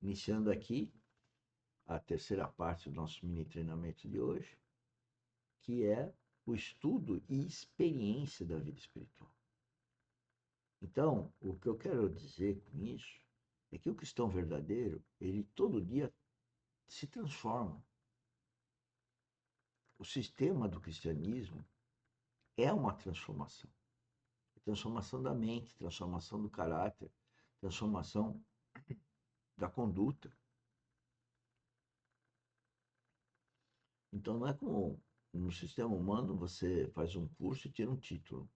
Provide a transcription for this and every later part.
iniciando aqui a terceira parte do nosso mini treinamento de hoje, que é o estudo e experiência da vida espiritual. Então, o que eu quero dizer com isso é que o cristão verdadeiro, ele todo dia se transforma. O sistema do cristianismo é uma transformação. Transformação da mente, transformação do caráter, transformação da conduta. Então não é como no sistema humano você faz um curso e tira um título.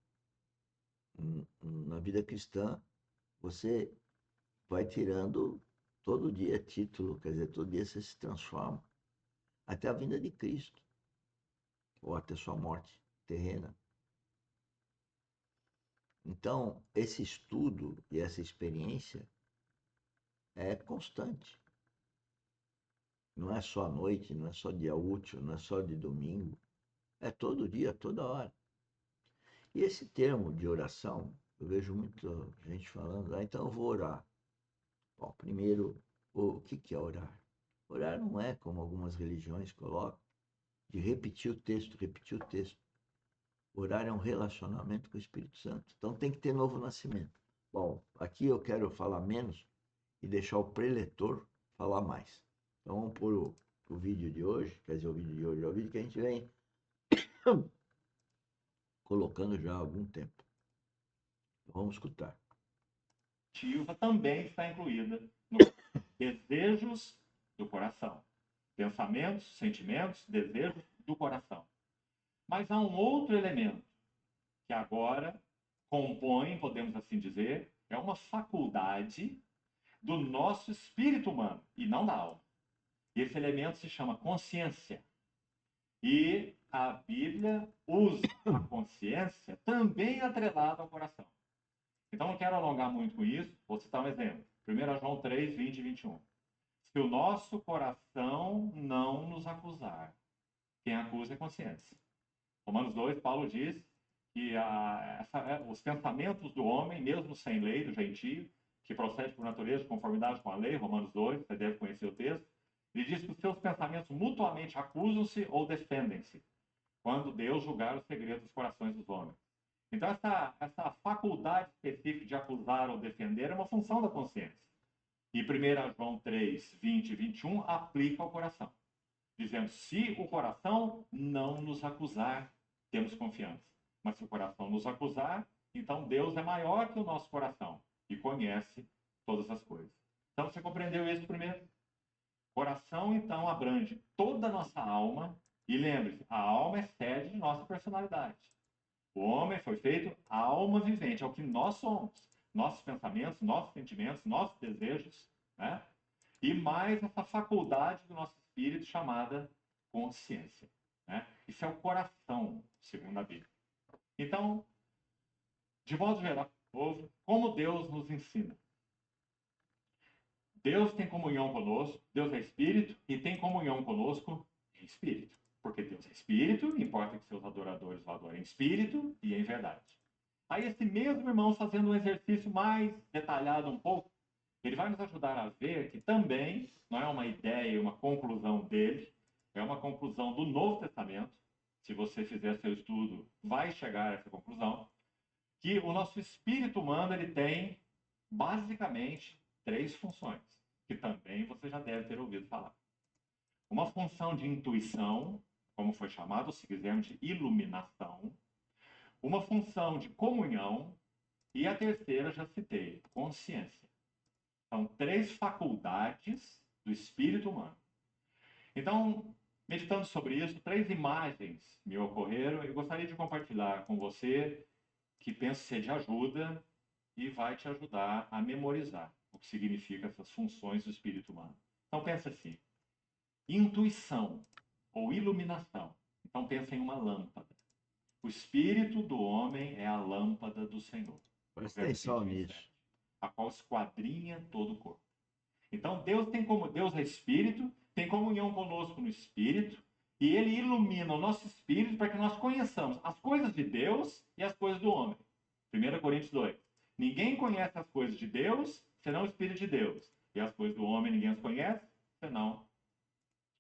Na vida cristã, você vai tirando todo dia título, quer dizer, todo dia você se transforma até a vinda de Cristo, ou até sua morte terrena. Então, esse estudo e essa experiência é constante. Não é só à noite, não é só dia útil, não é só de domingo. É todo dia, toda hora. E esse termo de oração, eu vejo muita gente falando, então eu vou orar. Bom, primeiro, o que é orar? Orar não é, como algumas religiões colocam, de repetir o texto, repetir o texto. Orar é um relacionamento com o Espírito Santo. Então tem que ter novo nascimento. Bom, aqui eu quero falar menos e deixar o preletor falar mais. Então vamos pôr o vídeo de hoje, quer dizer, o vídeo de hoje é o vídeo que a gente vem colocando já há algum tempo. Vamos escutar. Também está incluída no desejos do coração. Pensamentos, sentimentos, desejos do coração. Mas há um outro elemento que agora compõe, podemos assim dizer, é uma faculdade do nosso espírito humano e não da alma. E esse elemento se chama consciência. E a Bíblia usa a consciência também atrelada ao coração. Então, não quero alongar muito com isso, vou citar um exemplo. 1 João 3, 20 e 21. Se o nosso coração não nos acusar, quem acusa é a consciência. Romanos 2, Paulo diz que os pensamentos do homem, mesmo sem lei, do gentio, que procede por natureza de conformidade com a lei, Romanos 2, você deve conhecer o texto, ele diz que os seus pensamentos mutuamente acusam-se ou defendem-se, quando Deus julgar os segredos dos corações dos homens. Então, essa faculdade específica de acusar ou defender é uma função da consciência. E 1 João 3, 20 e 21 aplica ao coração, dizendo: se o coração não nos acusar, temos confiança. Mas se o coração nos acusar, então Deus é maior que o nosso coração e conhece todas as coisas. Então, você compreendeu isso primeiro? Coração, então, abrange toda a nossa alma. E lembre-se, a alma é sede de nossa personalidade. O homem foi feito alma vivente, é o que nós somos. Nossos pensamentos, nossos sentimentos, nossos desejos, né? E mais essa faculdade do nosso espírito chamada consciência, né? Isso é o coração, segundo a Bíblia. Então, de modo geral, como Deus nos ensina? Deus tem comunhão conosco, Deus é espírito e tem comunhão conosco em espírito. Porque Deus é espírito, importa que seus adoradores o adorem em espírito e em verdade. Aí esse mesmo irmão, fazendo um exercício mais detalhado um pouco, ele vai nos ajudar a ver que também não é uma ideia, uma conclusão dele, é uma conclusão do Novo Testamento. Se você fizer seu estudo, vai chegar a essa conclusão, que o nosso espírito humano ele tem basicamente três funções, que também você já deve ter ouvido falar. Uma função de intuição, como foi chamado, se quisermos, de iluminação. Uma função de comunhão. E a terceira, já citei, consciência. São três faculdades do espírito humano. Então, meditando sobre isso, três imagens me ocorreram e gostaria de compartilhar com você, que penso ser de ajuda e vai te ajudar a memorizar o que significa essas funções do espírito humano. Então, pensa assim: intuição ou iluminação. Então, pensa em uma lâmpada. O espírito do homem é a lâmpada do Senhor. Presta Provérbios atenção 20, nisso. 27. A qual esquadrinha todo o corpo. Então, Deus é espírito, tem comunhão conosco no espírito, e ele ilumina o nosso espírito para que nós conheçamos as coisas de Deus e as coisas do homem. 1 Coríntios 2. Ninguém conhece as coisas de Deus senão o Espírito de Deus. E as coisas do homem ninguém as conhece, senão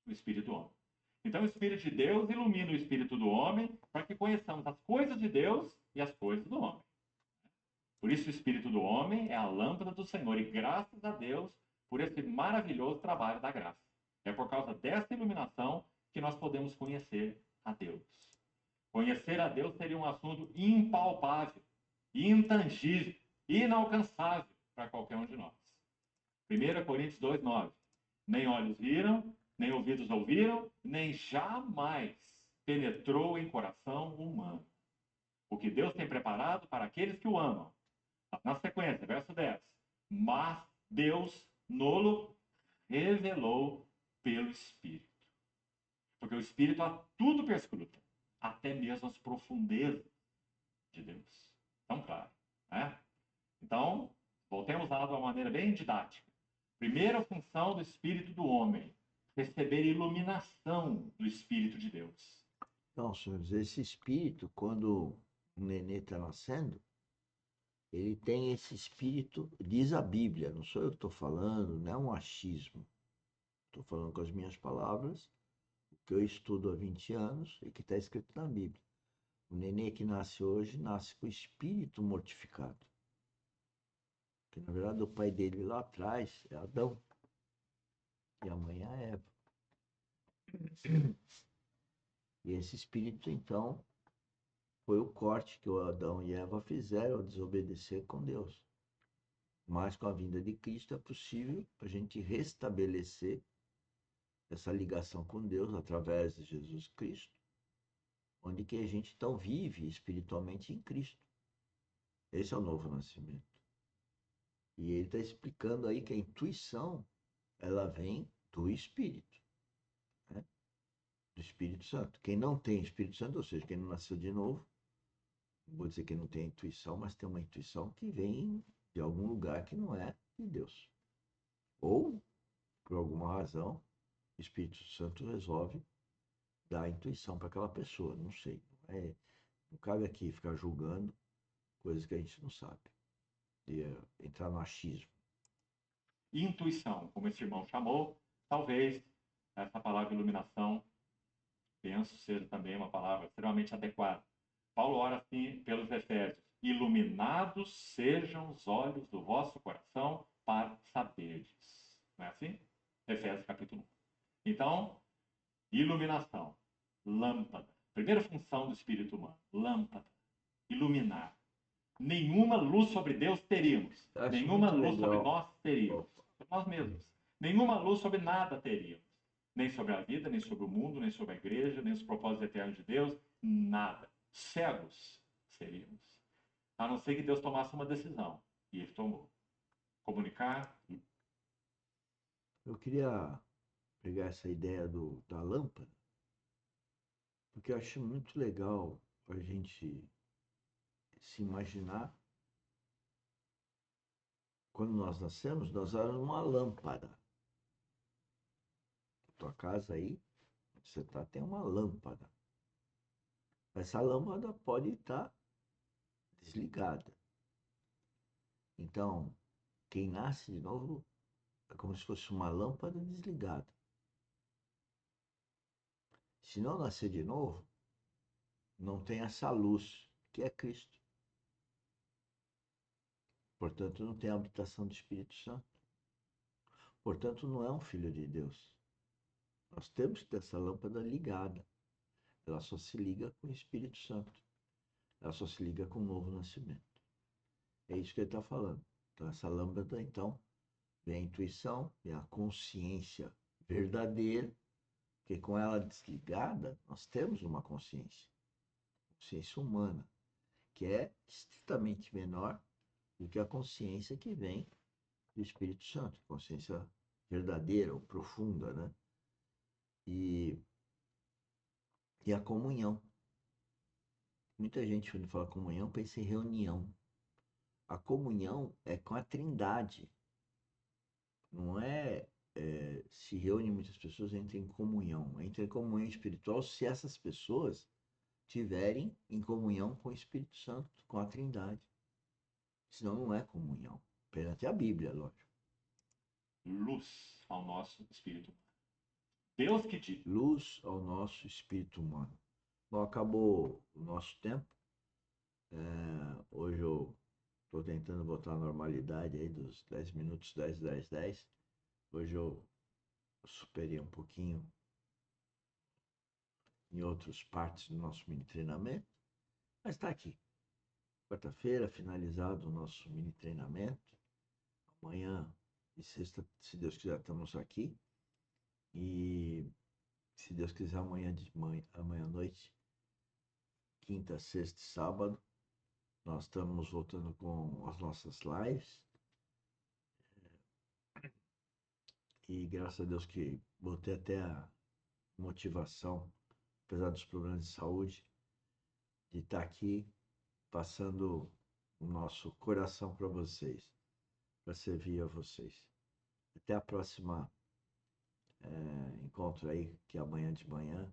o Espírito do homem. Então, o Espírito de Deus ilumina o Espírito do homem para que conheçamos as coisas de Deus e as coisas do homem. Por isso, o Espírito do homem é a lâmpada do Senhor. E graças a Deus por esse maravilhoso trabalho da graça. É por causa dessa iluminação que nós podemos conhecer a Deus. Conhecer a Deus seria um assunto impalpável, intangível, inalcançável para qualquer um de nós. 1 Coríntios 2:9. Nem olhos viram, nem ouvidos ouviram, nem jamais penetrou em coração humano o que Deus tem preparado para aqueles que o amam. Na sequência, verso 10. Mas Deus nolo revelou pelo Espírito. Porque o Espírito a tudo perscruta, até mesmo as profundezas de Deus. Então, claro. Né? Então, voltemos lá de uma maneira bem didática. Primeira função do Espírito do homem, receber iluminação do Espírito de Deus. Então, senhores, esse espírito, quando o nenê está nascendo, ele tem esse espírito, diz a Bíblia, não sou eu que estou falando, não é um achismo. Estou falando com as minhas palavras, o que eu estudo há 20 anos e que está escrito na Bíblia. O nenê que nasce hoje nasce com o espírito mortificado. Porque, na verdade, o pai dele lá atrás é Adão e a mãe é Eva. E esse espírito, então, foi o corte que o Adão e Eva fizeram ao desobedecer com Deus. Mas com a vinda de Cristo é possível a gente restabelecer essa ligação com Deus através de Jesus Cristo, onde que a gente então vive espiritualmente em Cristo. Esse é o novo nascimento. E ele está explicando aí que a intuição, ela vem do Espírito, né? Do Espírito Santo. Quem não tem Espírito Santo, ou seja, quem não nasceu de novo, não vou dizer que não tem intuição, mas tem uma intuição que vem de algum lugar que não é de Deus. Ou, por alguma razão, o Espírito Santo resolve dar intuição para aquela pessoa, não sei. Não cabe aqui ficar julgando coisas que a gente não sabe. E entrar no achismo. Intuição, como esse irmão chamou, talvez essa palavra iluminação, penso ser também uma palavra extremamente adequada. Paulo ora assim pelos Efésios: iluminados sejam os olhos do vosso coração para saberdes. Não é assim? Efésios capítulo 1. Então, iluminação, lâmpada. Primeira função do espírito humano, lâmpada, iluminar. Nenhuma luz sobre Deus teríamos. Acho Nenhuma muito luz sobre legal. nós teríamos. Sobre nós mesmos. Nenhuma luz sobre nada teríamos. Nem sobre a vida, nem sobre o mundo, nem sobre a igreja, nem os propósitos eternos de Deus. Nada. Cegos seríamos. A não ser que Deus tomasse uma decisão. E ele tomou. Comunicar. Eu queria pegar essa ideia da lâmpada, porque eu acho muito legal a gente se imaginar. Quando nós nascemos, nós éramos uma lâmpada. Tua casa aí, você tá, tem uma lâmpada. Essa lâmpada pode estar desligada. Então, quem nasce de novo é como se fosse uma lâmpada desligada. Se não nascer de novo, não tem essa luz, que é Cristo. Portanto, não tem a habitação do Espírito Santo. Portanto, não é um filho de Deus. Nós temos que ter essa lâmpada ligada. Ela só se liga com o Espírito Santo. Ela só se liga com o novo nascimento. É isso que ele está falando. Então, essa lâmpada, então, vem a intuição, vem a consciência verdadeira, porque com ela desligada, nós temos uma consciência humana, que é estritamente menor do que a consciência que vem do Espírito Santo, consciência verdadeira ou profunda, né? E a comunhão. Muita gente, quando fala comunhão, pensa em reunião. A comunhão é com a Trindade. Não se reúne muitas pessoas, entra em comunhão. Entra em comunhão espiritual se essas pessoas tiverem em comunhão com o Espírito Santo, com a Trindade. Senão não é comunhão. Perante a Bíblia, lógico. luz ao nosso espírito humano. Deus que diz. Luz ao nosso espírito humano. Bom, acabou o nosso tempo. Hoje eu estou tentando botar a normalidade aí dos 10 minutos, 10, 10, 10. Hoje eu superei um pouquinho em outras partes do nosso mini treinamento, mas está aqui. Quarta-feira, finalizado o nosso mini treinamento. Amanhã e sexta, se Deus quiser, estamos aqui. E se Deus quiser, amanhã à noite, quinta, sexta e sábado, nós estamos voltando com as nossas lives. E graças a Deus que botei até a motivação, apesar dos problemas de saúde, de estar aqui passando o nosso coração para vocês, para servir a vocês. Até a próxima encontro aí, que é amanhã de manhã.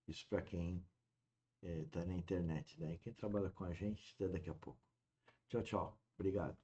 Isso para quem está na internet, né? E quem trabalha com a gente, até daqui a pouco. Tchau, tchau. Obrigado.